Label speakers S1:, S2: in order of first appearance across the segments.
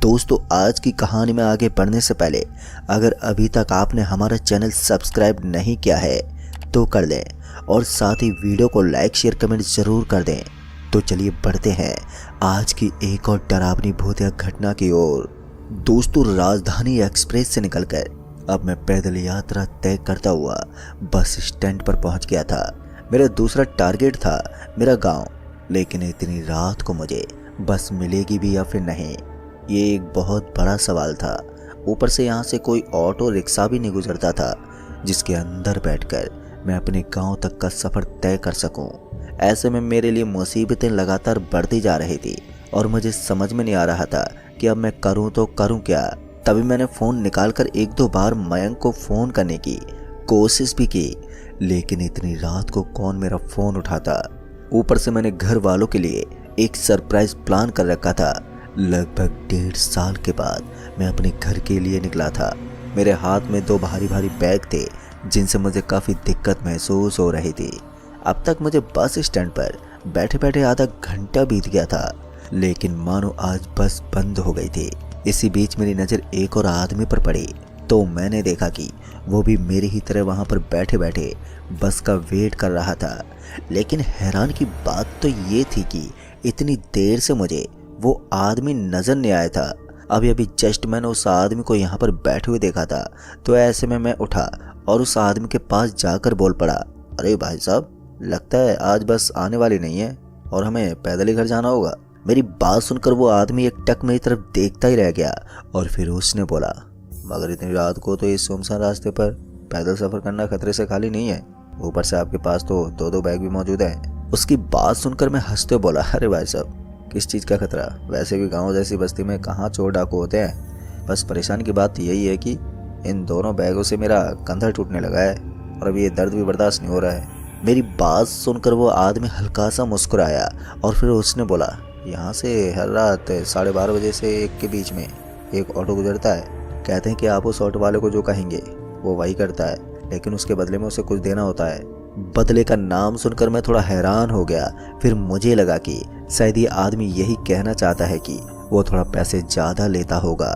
S1: दोस्तों, आज की कहानी में आगे बढ़ने से पहले अगर अभी तक आपने हमारा चैनल सब्सक्राइब नहीं किया है तो कर लें और साथ ही वीडियो को लाइक शेयर कमेंट ज़रूर कर दें। तो चलिए बढ़ते हैं आज की एक और डरावनी भूतिया घटना की ओर। दोस्तों, राजधानी एक्सप्रेस से निकलकर अब मैं पैदल यात्रा तय करता हुआ बस स्टैंड पर पहुंच गया था। मेरा दूसरा टारगेट था मेरा गांव, लेकिन इतनी रात को मुझे बस मिलेगी भी या फिर नहीं, ये एक बहुत बड़ा सवाल था। ऊपर से यहाँ से कोई ऑटो रिक्शा भी नहीं गुजरता था जिसके अंदर बैठकर मैं अपने गांव तक का सफ़र तय कर सकूं। ऐसे में मेरे लिए मुसीबतें लगातार बढ़ती जा रही थी और मुझे समझ में नहीं आ रहा था कि अब मैं करूं तो करूं क्या। तभी मैंने फ़ोन निकालकर एक दो बार मयंक को फ़ोन करने की कोशिश भी की, लेकिन इतनी रात को कौन मेरा फ़ोन उठाता। ऊपर से मैंने घर वालों के लिए एक सरप्राइज प्लान कर रखा था। लगभग 1.5 साल के बाद मैं अपने घर के लिए निकला था। मेरे हाथ में 2 भारी भारी बैग थे जिनसे मुझे काफ़ी दिक्कत महसूस हो रही थी। अब तक मुझे बस स्टैंड पर बैठे बैठे आधा घंटा बीत गया था, लेकिन मानो आज बस बंद हो गई थी। इसी बीच मेरी नज़र एक और आदमी पर पड़ी तो मैंने देखा कि वो भी मेरी ही तरह वहाँ पर बैठे बैठे बस का वेट कर रहा था। लेकिन हैरान की बात तो ये थी कि इतनी देर से मुझे वो आदमी नजर नहीं आया था। अभी अभी जस्ट मैंने उस आदमी को यहाँ पर बैठे हुए देखा था, तो ऐसे में मैं उठा और उस आदमी के पास जाकर बोल पड़ा, अरे भाई साहब, लगता है आज बस आने वाली नहीं है और हमें पैदल ही घर जाना होगा। मेरी बात सुनकर वो आदमी एक टक मेरी तरफ देखता ही रह गया और फिर उसने बोला, मगर इतनी रात को तो इस सुनसान रास्ते पर पैदल सफ़र करना खतरे से खाली नहीं है। ऊपर से आपके पास तो 2 बैग भी मौजूद हैं। उसकी बात सुनकर मैं हंसते बोला, अरे भाई साहब, किस चीज़ का खतरा? वैसे भी गांव जैसी बस्ती में कहाँ चोर डाकू होते हैं। बस परेशानी की बात यही है कि इन दोनों बैगों से मेरा कंधा टूटने लगा है और अभी ये दर्द भी बर्दाश्त नहीं हो रहा है। मेरी बात सुनकर वो आदमी हल्का सा मुस्कुराया और फिर उसने बोला, यहाँ से हर रात 12:30 बजे से 1 के बीच में एक ऑटो गुजरता है। कहते हैं कि आप उस ऑटो वाले को जो कहेंगे वो वही करता है, लेकिन उसके बदले में उसे कुछ देना होता है। बदले का नाम सुनकर मैं थोड़ा हैरान हो गया। फिर मुझे लगा कि शायद ये आदमी यही कहना चाहता है कि वो थोड़ा पैसे ज़्यादा लेता होगा।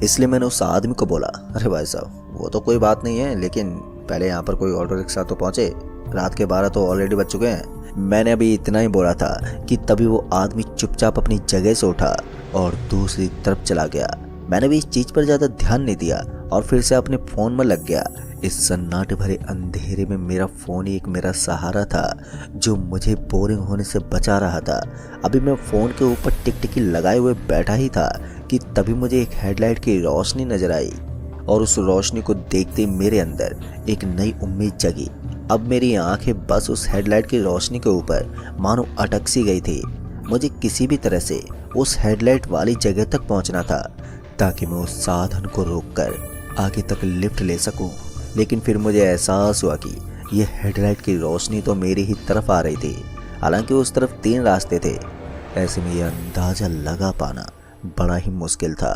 S1: इसलिए मैंने उस आदमी को बोला, अरे भाई साहब, वो तो कोई बात नहीं है, लेकिन पहले यहाँ पर कोई ऑटो रिक्शा तो पहुँचे। रात के 12 तो ऑलरेडी बज चुके हैं। मैंने अभी इतना ही बोला था कि तभी वो आदमी चुपचाप अपनी जगह से उठा और दूसरी तरफ चला गया। मैंने भी इस चीज़ पर ज़्यादा ध्यान नहीं दिया और फिर से अपने फ़ोन में लग गया। इस सन्नाटे भरे अंधेरे में मेरा फ़ोन ही एक मेरा सहारा था जो मुझे बोरिंग होने से बचा रहा था। अभी मैं फ़ोन के ऊपर टिकटिकी लगाए हुए बैठा ही था कि तभी मुझे एक हेडलाइट की रोशनी नजर आई और उस रोशनी को देखते ही मेरे अंदर एक नई उम्मीद जगी। अब मेरी आंखें बस उस हेडलाइट की रोशनी के ऊपर मानो अटक सी गई थी। मुझे किसी भी तरह से उस हेडलाइट वाली जगह तक पहुंचना था ताकि मैं उस साधन को रोककर आगे तक लिफ्ट ले सकूं। लेकिन फिर मुझे एहसास हुआ कि यह हेडलाइट की रोशनी तो मेरी ही तरफ आ रही थी। हालांकि उस तरफ 3 रास्ते थे। ऐसे में यह अंदाज़ा लगा पाना बड़ा ही मुश्किल था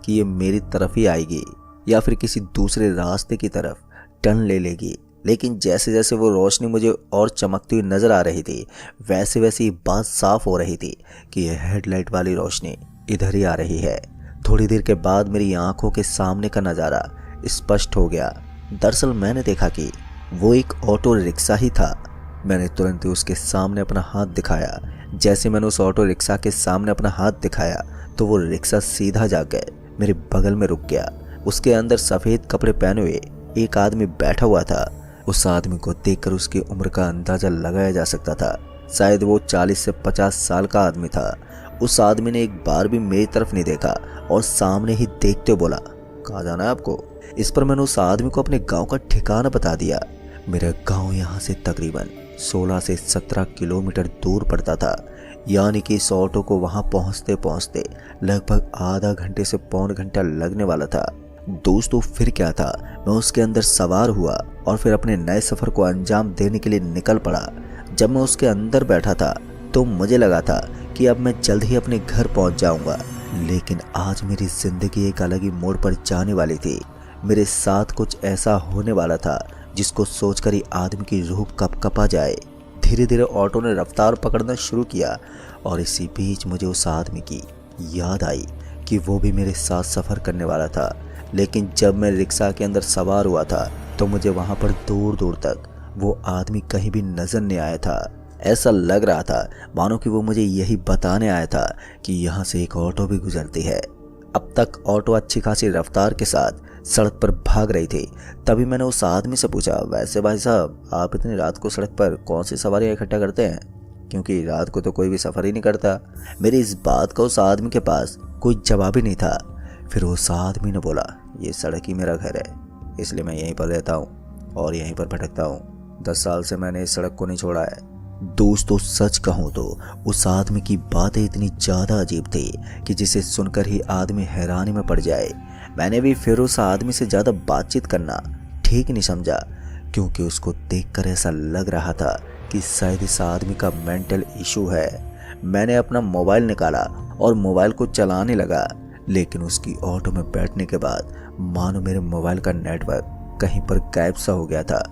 S1: कि ये मेरी तरफ ही आएगी या फिर किसी दूसरे रास्ते की तरफ टर्न ले लेगी। लेकिन जैसे जैसे वो रोशनी मुझे और चमकती हुई नज़र आ रही थी, वैसे वैसे ये बात साफ हो रही थी कि यह हेडलाइट वाली रोशनी इधर ही आ रही है। थोड़ी देर के बाद मेरी आंखों के सामने का नज़ारा स्पष्ट हो गया। दरअसल मैंने देखा कि वो एक ऑटो रिक्शा ही था। मैंने तुरंत ही उसके सामने अपना हाथ दिखाया। जैसे मैंने उस ऑटो रिक्शा के सामने अपना हाथ दिखाया तो वो रिक्शा सीधा जाकर मेरे बगल में रुक गया। उसके अंदर सफ़ेद कपड़े पहने हुए एक आदमी बैठा हुआ था। उस आदमी को देखकर उसकी उम्र का अंदाज़ा लगाया जा सकता था। शायद वो 40 से 50 साल का आदमी था। उस आदमी ने एक बार भी मेरी तरफ नहीं देखा और सामने ही देखते बोला, कहाँ जाना है आपको? इस पर मैंने उस आदमी को अपने गांव का ठिकाना बता दिया। मेरा गांव यहाँ से तकरीबन 16 से 17 किलोमीटर दूर पड़ता था, यानी कि इस ऑटो को वहाँ पहुँचते पहुँचते लगभग आधा घंटे से पौन घंटा लगने वाला था। दोस्तों, फिर क्या था, मैं उसके अंदर सवार हुआ और फिर अपने नए सफ़र को अंजाम देने के लिए निकल पड़ा। जब मैं उसके अंदर बैठा था तो मुझे लगा था कि अब मैं जल्द ही अपने घर पहुंच जाऊंगा, लेकिन आज मेरी ज़िंदगी एक अलग ही मोड़ पर जाने वाली थी। मेरे साथ कुछ ऐसा होने वाला था जिसको सोचकर ही आदमी की रूह कपकपा जाए। धीरे धीरे ऑटो ने रफ्तार पकड़ना शुरू किया और इसी बीच मुझे उस आदमी की याद आई कि वो भी मेरे साथ सफ़र करने वाला था। लेकिन जब मैं रिक्शा के अंदर सवार हुआ था तो मुझे वहाँ पर दूर दूर तक वो आदमी कहीं भी नज़र नहीं आया था। ऐसा लग रहा था मानो कि वो मुझे यही बताने आया था कि यहाँ से एक ऑटो भी गुजरती है। अब तक ऑटो अच्छी खासी रफ्तार के साथ सड़क पर भाग रही थी। तभी मैंने उस आदमी से पूछा, वैसे भाई साहब आप इतनी रात को सड़क पर कौन सी सवारियाँ इकट्ठा करते हैं, क्योंकि रात को तो कोई भी सफ़र ही नहीं करता। मेरी इस बात का उस आदमी के पास कोई जवाब ही नहीं था। फिर उस आदमी ने बोला, ये सड़क ही मेरा घर है, इसलिए मैं यहीं पर रहता हूँ और यहीं पर भटकता हूँ। 10 साल से मैंने इस सड़क को नहीं छोड़ा है। दोस्तों सच कहूँ तो उस आदमी की बातें इतनी ज़्यादा अजीब थी कि जिसे सुनकर ही आदमी हैरानी में पड़ जाए। मैंने भी फिर उस आदमी से ज़्यादा बातचीत करना ठीक नहीं समझा, क्योंकि उसको देखकर ऐसा लग रहा था कि शायद इस आदमी का मेंटल इशू है। मैंने अपना मोबाइल निकाला और मोबाइल को चलाने लगा, लेकिन उसकी ऑटो में बैठने के बाद मानो मेरे मोबाइल का नेटवर्क कहीं पर गायब सा हो गया था।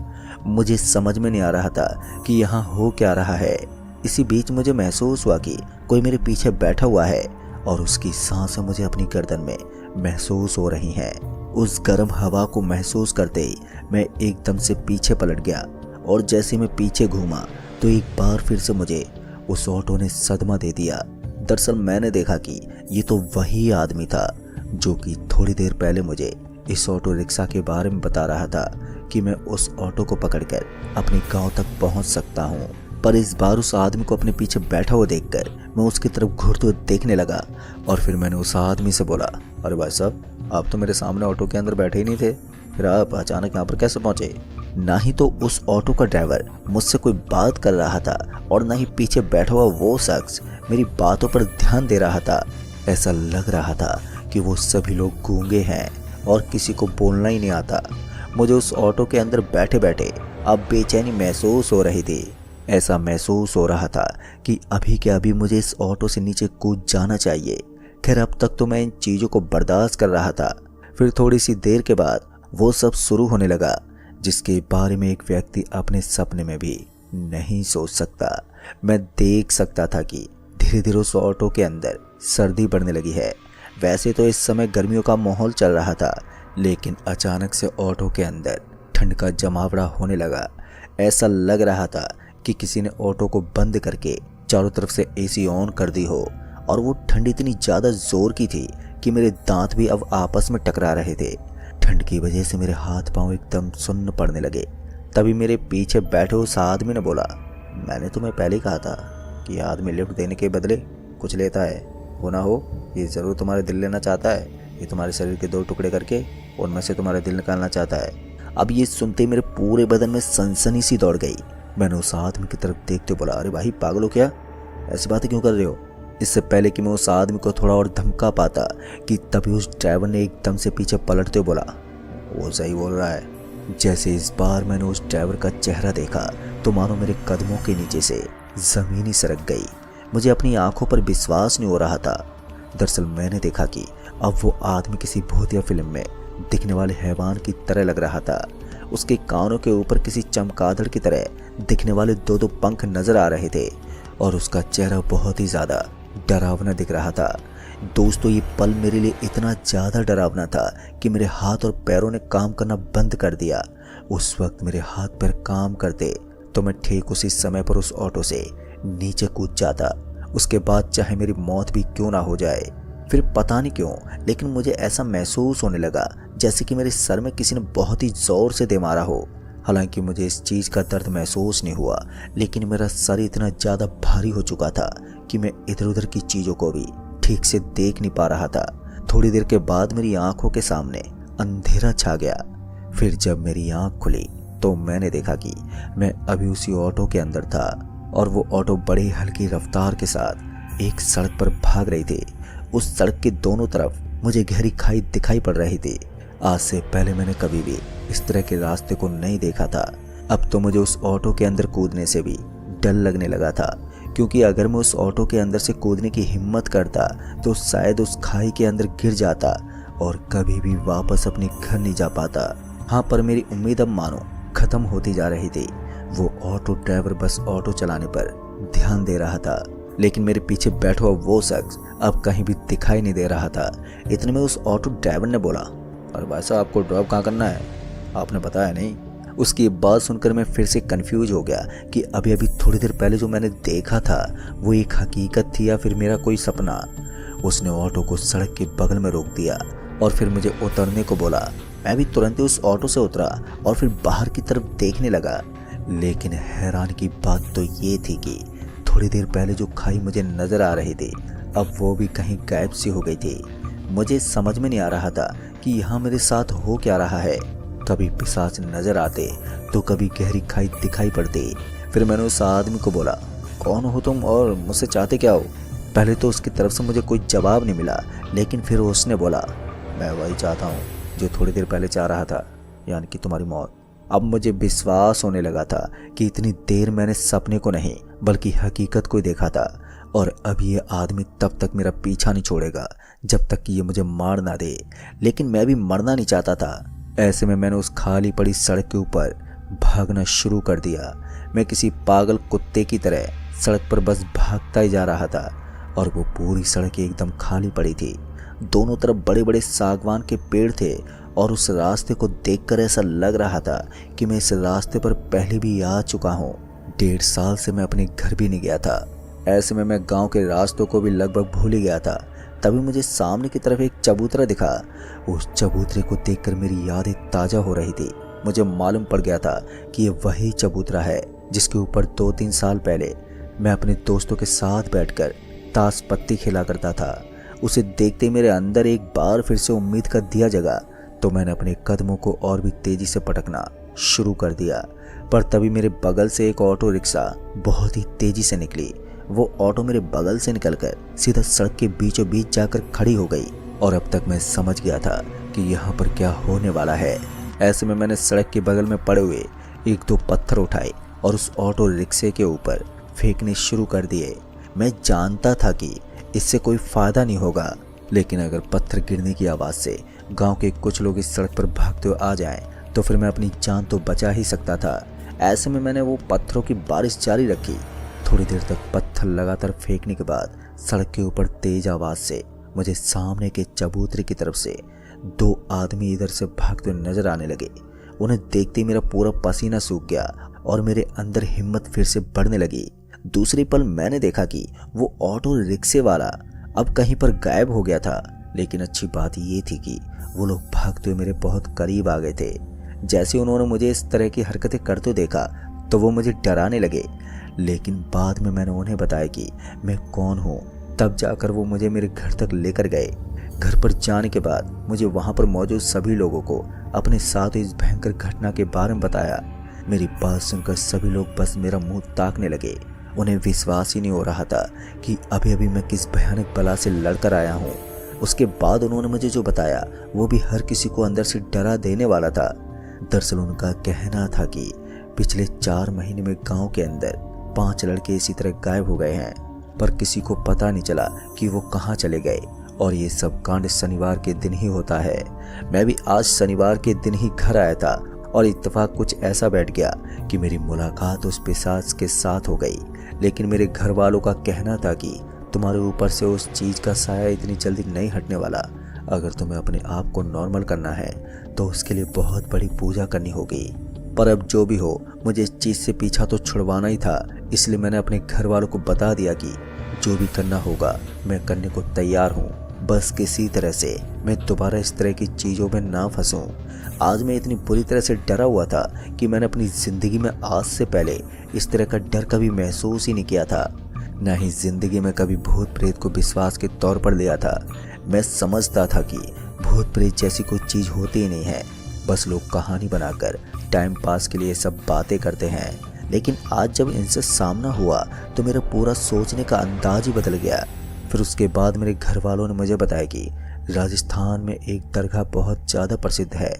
S1: मुझे समझ में नहीं आ रहा था कि यहाँ हो क्या रहा है। इसी बीच मुझे महसूस हुआ कि कोई मेरे पीछे बैठा हुआ है और उसकी सांसें मुझे अपनी गर्दन में महसूस हो रही हैं। उस गर्म हवा को महसूस करते ही मैं एकदम से पीछे पलट गया और जैसे मैं पीछे घूमा तो एक बार फिर से मुझे उस ऑटो ने सदमा दे दिया। दरअसल मैंने देखा कि ये तो वही आदमी था जो कि थोड़ी देर पहले मुझे इस ऑटो रिक्शा के बारे में बता रहा था कि मैं उस ऑटो को पकड़कर अपने गांव तक पहुंच सकता हूं। पर इस बार उस आदमी को अपने पीछे बैठा हुआ देखकर मैं उसकी तरफ घूरते हुए देखने लगा और फिर मैंने उस आदमी से बोला, अरे भाई साहब आप तो मेरे सामने ऑटो के अंदर बैठे ही नहीं थे, फिर आप अचानक यहाँ पर कैसे पहुंचे? ना ही तो उस ऑटो का ड्राइवर मुझसे कोई बात कर रहा था और ना ही पीछे बैठा हुआ वो शख्स मेरी बातों पर ध्यान दे रहा था। ऐसा लग रहा था कि वो सभी लोग गूंगे हैं और किसी को बोलना ही नहीं आता। मुझे उस ऑटो के अंदर बैठे बैठे अब बेचैनी महसूस हो रही थी। ऐसा महसूस हो रहा था कि अभी के अभी मुझे इस ऑटो से नीचे कूद जाना चाहिए। खैर अब तक तो मैं इन चीज़ों को बर्दाश्त कर रहा था। फिर थोड़ी सी देर के बाद वो सब शुरू होने लगा जिसके बारे में एक व्यक्ति अपने सपने में भी नहीं सोच सकता। मैं देख सकता था कि धीरे धीरे उस ऑटो के अंदर सर्दी बढ़ने लगी है। वैसे तो इस समय गर्मियों का माहौल चल रहा था, लेकिन अचानक से ऑटो के अंदर ठंड का जमावड़ा होने लगा। ऐसा लग रहा था कि किसी ने ऑटो को बंद करके चारों तरफ से एसी ऑन कर दी हो और वो ठंड इतनी ज़्यादा जोर की थी कि मेरे दांत भी अब आपस में टकरा रहे थे। ठंड की वजह से मेरे हाथ पांव एकदम सुन्न पड़ने लगे। तभी मेरे पीछे बैठे उस आदमी ने बोला, मैंने तुम्हें पहले कहा था कि आदमी लिफ्ट देने के बदले कुछ लेता है, हो ना हो ये ज़रूर तुम्हारे दिल लेना चाहता है। ये तुम्हारे शरीर के 2 टुकड़े करके उनमें से तुम्हारा दिल निकालना चाहता है। अब ये सुनते मेरे पूरे बदन में सनसनी सी दौड़ गई। मैंने उस आदमी की तरफ देखते बोला, अरे भाई पागल हो क्या, ऐसी बातें क्यों कर रहे हो? इससे पहले कि मैं उस आदमी को थोड़ा और धमका पाता कि तभी उस ड्राइवर ने एकदम से पीछे पलटते बोला, वो सही बोल रहा है। जैसे इस बार मैंने उस ड्राइवर का चेहरा देखा तो मानो मेरे कदमों के नीचे से ज़मीन ही सरक गई। मुझे अपनी आंखों पर विश्वास नहीं हो रहा था। दरअसल मैंने देखा कि अब वो आदमी किसी भूतिया फिल्म में दिखने वाले हैवान की तरह लग रहा था। उसके कानों के ऊपर किसी चमगादड़ की तरह दिखने वाले 2 पंख नजर आ रहे थे और उसका चेहरा बहुत ही ज़्यादा डरावना दिख रहा था। दोस्तों ये पल मेरे लिए इतना ज़्यादा डरावना था कि मेरे हाथ और पैरों ने काम करना बंद कर दिया। उस वक्त मेरे हाथ पैर काम करते तो मैं ठीक उसी समय पर उस ऑटो से नीचे कूद जाता। उसके बाद चाहे मेरी मौत भी क्यों ना हो जाए। फिर पता नहीं क्यों लेकिन मुझे ऐसा महसूस होने लगा जैसे कि मेरे सर में किसी ने बहुत ही ज़ोर से दे मारा हो। हालांकि मुझे इस चीज़ का दर्द महसूस नहीं हुआ, लेकिन मेरा सर इतना ज़्यादा भारी हो चुका था कि मैं इधर उधर की चीज़ों को भी ठीक से देख नहीं पा रहा था। थोड़ी देर के बाद मेरी आंखों के सामने अंधेरा छा गया। फिर जब मेरी आंख खुली तो मैंने देखा कि मैं अभी उसी ऑटो के अंदर था और वो ऑटो बड़ी हल्की रफ्तार के साथ एक सड़क पर भाग रही थी। उस सड़क के दोनों तरफ मुझे गहरी खाई दिखाई पड़ रही थी। आज से पहले मैंने कभी भी इस तरह के रास्ते को नहीं देखा था। अब तो मुझे उस ऑटो के अंदर कूदने से भी डर लगने लगा था, क्योंकि अगर मैं उस ऑटो के अंदर से कूदने की हिम्मत करता तो शायद उस खाई के अंदर गिर जाता और कभी भी वापस अपने घर नहीं जा पाता। हाँ, पर मेरी उम्मीद अब मानो खत्म होती जा रही थी। वो ऑटो ड्राइवर बस ऑटो चलाने पर ध्यान दे रहा था लेकिन मेरे पीछे बैठा हुआ वो शख्स अब कहीं भी दिखाई नहीं दे रहा था। इतने में उस ऑटो ड्राइवर ने बोला, अरे भाई साहब, आपको ड्रॉप कहाँ करना है, आपने बताया नहीं। उसकी बात सुनकर मैं फिर से कंफ्यूज हो गया कि अभी अभी थोड़ी देर पहले जो मैंने देखा था वो एक हकीकत थी या फिर मेरा कोई सपना। उसने ऑटो को सड़क के बगल में रोक दिया और फिर मुझे उतरने को बोला। मैं भी तुरंत ही उस ऑटो से उतरा और फिर बाहर की तरफ देखने लगा। लेकिन हैरान की बात तो ये थी कि थोड़ी देर पहले जो खाई मुझे नजर आ रही थी अब वो भी कहीं गायब सी हो गई थी। मुझे समझ में नहीं आ रहा था कि यहाँ मेरे साथ हो क्या रहा है। कभी पिशाच नजर आते तो कभी गहरी खाई दिखाई पड़ती। फिर मैंने उस आदमी को बोला, कौन हो तुम और मुझसे चाहते क्या हो? पहले तो उसकी तरफ से मुझे कोई जवाब नहीं मिला, लेकिन फिर उसने बोला, मैं वही चाहता हूँ जो थोड़ी देर पहले चाह रहा था, यानी कि तुम्हारी मौत। अब मुझे विश्वास होने लगा था कि इतनी देर मैंने सपने को नहीं बल्कि हकीकत को देखा था और अब ये आदमी तब तक मेरा पीछा नहीं छोड़ेगा जब तक कि ये मुझे मार ना दे। लेकिन मैं भी मरना नहीं चाहता था। ऐसे में मैंने उस खाली पड़ी सड़क के ऊपर भागना शुरू कर दिया। मैं किसी पागल कुत्ते की तरह सड़क पर बस भागता ही जा रहा था और वो पूरी सड़क एकदम खाली पड़ी थी। दोनों तरफ बड़े बड़े सागवान के पेड़ थे और उस रास्ते को देखकर ऐसा लग रहा था कि मैं इस रास्ते पर पहले भी आ चुका हूँ। 1.5 साल से मैं अपने घर भी नहीं गया था। ऐसे में मैं गांव के रास्तों को भी लगभग भूल ही गया था। तभी मुझे सामने की तरफ एक चबूतरा दिखा। उस चबूतरे को देखकर मेरी यादें ताज़ा हो रही थी। मुझे मालूम पड़ गया था कि ये वही चबूतरा है जिसके ऊपर 2-3 साल पहले मैं अपने दोस्तों के साथ बैठकर ताश पत्ती खेला करता था। उसे देखते ही मेरे अंदर एक बार फिर से उम्मीद का दिया जगा तो मैंने अपने कदमों को और भी तेजी से पटकना शुरू कर दिया। पर तभी मेरे बगल से एक ऑटो रिक्शा बहुत ही तेजी से निकली। वो ऑटो मेरे बगल से निकलकर सीधा सड़क के बीचों बीच जाकर खड़ी हो गई और अब तक मैं समझ गया था कि यहाँ पर क्या होने वाला है। ऐसे में मैंने सड़क के बगल में पड़े हुए 1-2 पत्थर उठाए और उस ऑटो रिक्शे के ऊपर फेंकने शुरू कर दिए। मैं जानता था कि इससे कोई फायदा नहीं होगा, लेकिन अगर पत्थर गिरने की आवाज़ से गांव के कुछ लोग इस सड़क पर भागते हुए आ जाएं, तो फिर मैं अपनी जान तो बचा ही सकता था। ऐसे में मैंने वो पत्थरों की बारिश जारी रखी। थोड़ी देर तक पत्थर लगातार फेंकने के बाद सड़क के ऊपर तेज आवाज़ से मुझे सामने के चबूतरे की तरफ से 2 आदमी इधर से भागते हुए नजर आने लगे। उन्हें देखते ही मेरा पूरा पसीना सूख गया और मेरे अंदर हिम्मत फिर से बढ़ने लगी। दूसरे पल मैंने देखा कि वो ऑटो रिक्शे वाला अब कहीं पर गायब हो गया था। लेकिन अच्छी बात ये थी कि वो लोग भागते हुए मेरे बहुत करीब आ गए थे। जैसे उन्होंने मुझे इस तरह की हरकतें करते देखा तो वो मुझे डराने लगे। लेकिन बाद में मैंने उन्हें बताया कि मैं कौन हूँ। तब जाकर वो मुझे मेरे घर तक लेकर गए। घर पर जाने के बाद मुझे वहाँ पर मौजूद सभी लोगों को अपने साथ इस भयंकर घटना के बारे में बताया। मेरी बात सुनकर सभी लोग बस मेरा मुंह ताकने लगे। उन्हें विश्वास ही नहीं हो रहा था कि अभी अभी मैं किस भयानक बला से लड़कर आया हूँ। उसके बाद उन्होंने मुझे जो बताया वो भी हर किसी को अंदर से डरा देने वाला था। दरअसल उनका कहना था कि पिछले 4 महीने में गांव के अंदर 5 लड़के इसी तरह गायब हो गए हैं, पर किसी को पता नहीं चला कि वो कहाँ चले गए। और ये सब कांड शनिवार के दिन ही होता है। मैं भी आज शनिवार के दिन ही घर आया था और इत्तेफाक कुछ ऐसा बैठ गया कि मेरी मुलाकात उस पिशाच के साथ हो गई। लेकिन मेरे घर वालों का कहना था कि तुम्हारे ऊपर से उस चीज़ का साया इतनी जल्दी नहीं हटने वाला। अगर तुम्हें अपने आप को नॉर्मल करना है तो उसके लिए बहुत बड़ी पूजा करनी होगी। पर अब जो भी हो, मुझे इस चीज़ से पीछा तो छुड़वाना ही था। इसलिए मैंने अपने घर वालों को बता दिया कि जो भी करना होगा मैं करने को तैयार हूँ। बस किसी तरह से मैं दोबारा इस तरह की चीज़ों में ना फंसूं। आज मैं इतनी बुरी तरह से डरा हुआ था कि मैंने अपनी ज़िंदगी में आज से पहले इस तरह का डर कभी महसूस ही नहीं किया था। न ही ज़िंदगी में कभी भूत प्रेत को विश्वास के तौर पर लिया था। मैं समझता था कि भूत प्रेत जैसी कोई चीज़ होती ही नहीं है, बस लोग कहानी बनाकर टाइम पास के लिए सब बातें करते हैं। लेकिन आज जब इनसे सामना हुआ तो मेरा पूरा सोचने का अंदाज ही बदल गया। फिर उसके बाद मेरे घर वालों ने मुझे बताया कि राजस्थान में एक दरगाह बहुत ज़्यादा प्रसिद्ध है।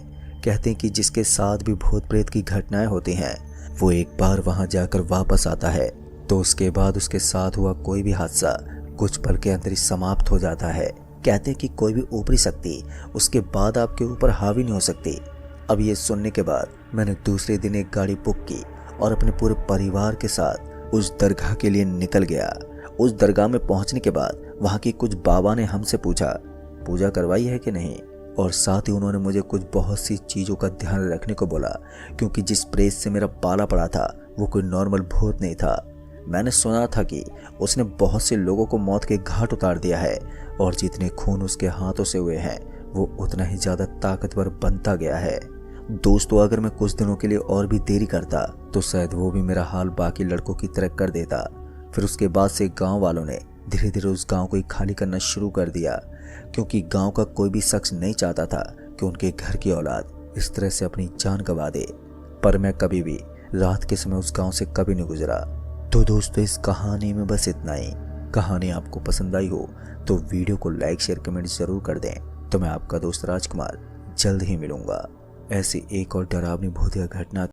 S1: कहते हैं कि जिसके साथ भी भूत प्रेत की घटनाएं होती हैं, वो एक बार वहां जाकर वापस आता है तो उसके बाद उसके साथ हुआ कोई भी हादसा कुछ पल के अंदर ही समाप्त हो जाता है। कहते हैं कि कोई भी ऊपरी शक्ति उसके बाद आपके ऊपर हावी नहीं हो सकती। अब ये सुनने के बाद मैंने दूसरे दिन एक गाड़ी बुक की और अपने पूरे परिवार के साथ उस दरगाह के लिए निकल गया। उस दरगाह में पहुंचने के बाद वहाँ के कुछ बाबा ने हमसे पूछा पूजा करवाई है कि नहीं, और साथ ही उन्होंने मुझे कुछ बहुत सी चीज़ों का ध्यान रखने को बोला, क्योंकि जिस प्रेत से मेरा पाला पड़ा था वो कोई नॉर्मल भूत नहीं था। मैंने सुना था कि उसने बहुत से लोगों को मौत के घाट उतार दिया है और जितने खून उसके हाथों से हुए हैं वो उतना ही ज़्यादा ताकतवर बनता गया है। दोस्तों, अगर मैं कुछ दिनों के लिए और भी देरी करता तो शायद वो भी मेरा हाल बाकी लड़कों की तरह कर देता। फिर उसके बाद से गांव वालों ने धीरे धीरे उस गांव को ही खाली करना शुरू कर दिया, क्योंकि गांव का कोई भी शख्स नहीं चाहता था कि उनके घर की औलाद इस तरह से अपनी जान गंवा दे। पर मैं कभी भी रात के समय उस गांव से कभी नहीं गुजरा। तो दोस्तों, इस कहानी में बस इतना ही। कहानी आपको पसंद आई हो तो वीडियो को लाइक शेयर कमेंट जरूर कर दें। तो मैं आपका दोस्त राजकुमार जल्द ही मिलूंगा ऐसी एक और डरावनी भूतिया घटना